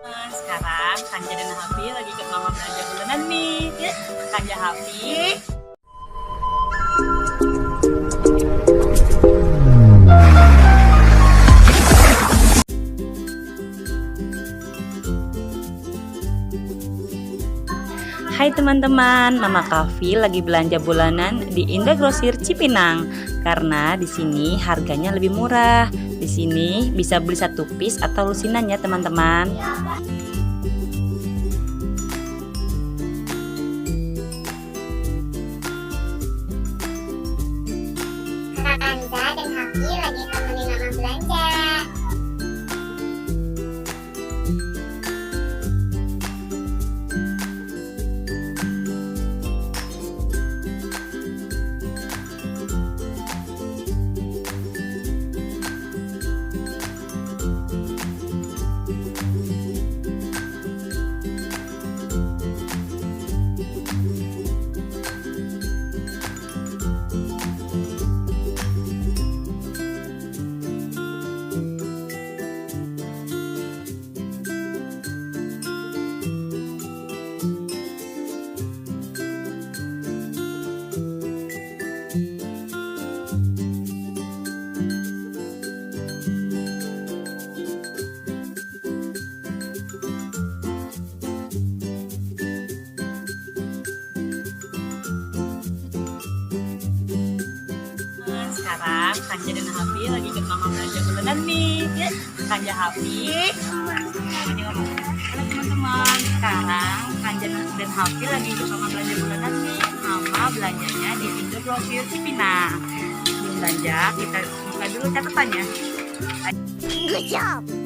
Sekarang Kanja dan Hafi lagi ikut mama belanja bulanan nih. Kanja Hafi. Hai teman-teman, Mama Kavi lagi belanja bulanan di Indah-Grosir Cipinang karena di sini harganya lebih murah. Di sini bisa beli satu piece atau lusinan ya teman-teman. Kakak Anza dan Hafi lagi nemenin mama belanja. Sekarang Kanja dan Hafi lagi ikut mama belanja bulanan nih. Kanja Hafi. Halo teman-teman, sekarang Kanja dan Hafi lagi ikut mama belanja bulanan nih. Mama belanjanya di Indah-Grosir Cipinang. Sebelum belanja kita buka dulu catatannya. Good job.